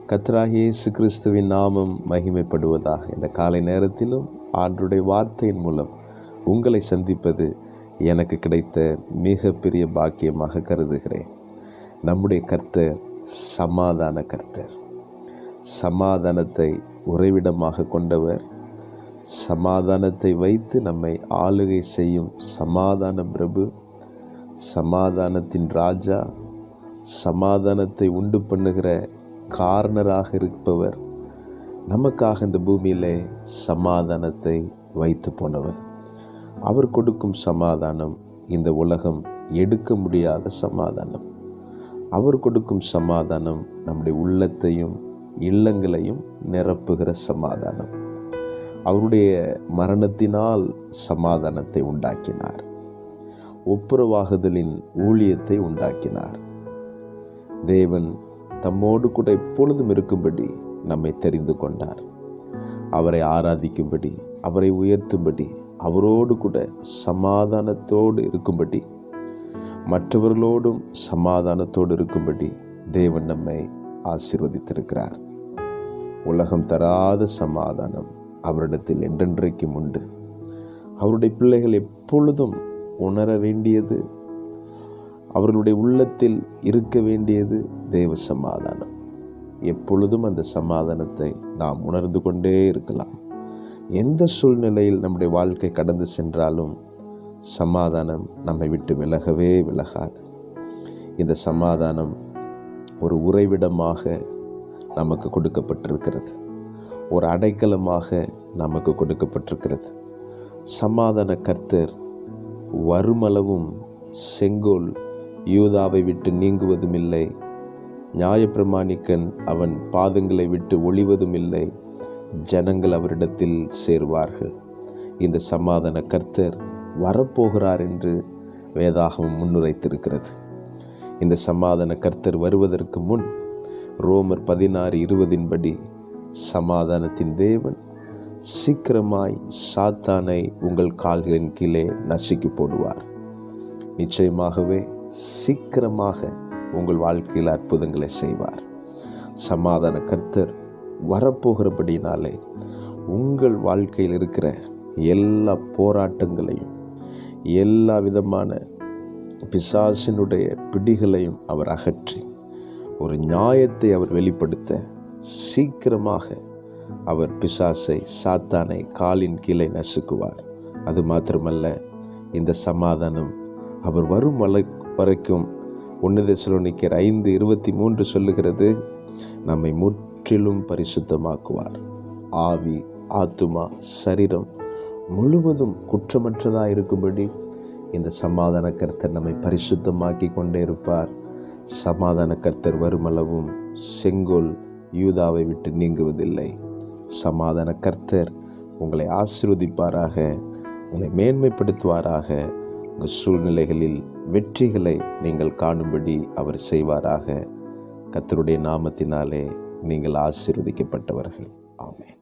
கர்த்தராகிய இயேசு கிறிஸ்துவின் நாமம் மகிமைப்படுவதாக. இந்த காலை நேரத்திலும் ஆண்டவருடைய வார்த்தையின் மூலம் உங்களை சந்திப்பது எனக்கு கிடைத்த மிகப்பெரிய பாக்கியமாக கருதுகிறேன். நம்முடைய கர்த்தர் சமாதான கர்த்தர், சமாதானத்தை உறைவிடமாக கொண்டவர், சமாதானத்தை வைத்து நம்மை ஆளுகை செய்யும் சமாதான பிரபு, சமாதானத்தின் ராஜா, சமாதானத்தை உண்டு பண்ணுகிற காரணராக இருப்பவர், நமக்காக இந்த பூமியிலே சமாதானத்தை வைத்து போனவர். அவர் கொடுக்கும் சமாதானம் இந்த உலகம் எடுக்க முடியாத சமாதானம். அவர் கொடுக்கும் சமாதானம் நம்முடைய உள்ளத்தையும் இல்லங்களையும் நிரப்புகிற சமாதானம். அவருடைய மரணத்தினால் சமாதானத்தை உண்டாக்கினார். ஒப்புரவாகுதலின் ஊழியத்தை உண்டாக்கினார். தேவன் தம்மோடு கூட எப்பொழுதும் இருக்கும்படி நம்மை தெரிந்து கொண்டார். அவரை ஆராதிக்கும்படி, அவரை உயர்த்தும்படி, அவரோடு கூட சமாதானத்தோடு இருக்கும்படி, மற்றவர்களோடும் சமாதானத்தோடு இருக்கும்படி தேவன் நம்மை ஆசீர்வதித்திருக்கிறார். உலகம் தராத சமாதானம் அவரிடத்தில் என்றென்றைக்கும் உண்டு. அவருடைய பிள்ளைகள் எப்பொழுதும் உணர வேண்டியது, அவர்களுடைய உள்ளத்தில் இருக்க வேண்டியது தேவ சமாதானம். எப்பொழுதும் அந்த சமாதானத்தை நாம் உணர்ந்து கொண்டே இருக்கலாம். எந்த சூழ்நிலையில் நம்முடைய வாழ்க்கை கடந்து சென்றாலும் சமாதானம் நம்மை விட்டு விலகவே விலகாது. இந்த சமாதானம் ஒரு உறைவிடமாக நமக்கு கொடுக்கப்பட்டிருக்கிறது, ஒரு அடைக்கலமாக நமக்கு கொடுக்கப்பட்டிருக்கிறது. சமாதான கர்த்தர் வருமளவும் செங்கோல் யூதாவை விட்டு நீங்குவதும் இல்லை, நியாயப்பிரமாணிக்கன் அவன் பாதங்களை விட்டு ஒளிவதும் இல்லை, ஜனங்கள் அவரிடத்தில் சேர்வார்கள். இந்த சமாதான கர்த்தர் வரப்போகிறார் என்று வேதாகமம் முன்னுரைத்திருக்கிறது. இந்த சமாதான கர்த்தர் வருவதற்கு முன் ரோமர் 16:20 சமாதானத்தின் தேவன் சீக்கிரமாய் சாத்தானை உங்கள் கால்களின் கீழே நசுக்கி போடுவார். நிச்சயமாகவே சீக்கிரமாக உங்கள் வாழ்க்கையில் அற்புதங்களை செய்வார். சமாதான கர்த்தர் வரப்போகிறபடினாலே உங்கள் வாழ்க்கையில் இருக்கிற எல்லா போராட்டங்களையும், எல்லா விதமான பிசாசினுடைய பிடிகளையும் அவர் அகற்றி ஒரு நியாயத்தை அவர் வெளிப்படுத்த சீக்கிரமாக அவர் பிசாசை, சாத்தானை காலின் கீழே நசுக்குவார். அது மாத்திரமல்ல, இந்த சமாதானம் அவர் வரும் வரைக்கும் 1 தெசலோனிக்கேயர் 5:23 சொல்லுகிறது, நம்மை முற்றிலும் பரிசுத்தமாக்குவார். ஆவி, ஆத்துமா, சரீரம் முழுவதும் குற்றமற்றதாக இருக்கும்படி இந்த சமாதான கர்த்தர் நம்மை பரிசுத்தமாக்கி கொண்டே இருப்பார். சமாதான கர்த்தர் வருமளவும் செங்கோல் யூதாவை விட்டு நீங்குவதில்லை. சமாதான கர்த்தர் உங்களை ஆசீர்வதிப்பாராக, உங்களை மேன்மைப்படுத்துவாராக. உங்கள் சூழ்நிலைகளில் வெற்றிகளை நீங்கள் காணும்படி அவர் செய்வாராக. கர்த்தருடைய நாமத்தினாலே நீங்கள் ஆசீர்வதிக்கப்பட்டவர்கள். ஆமென்.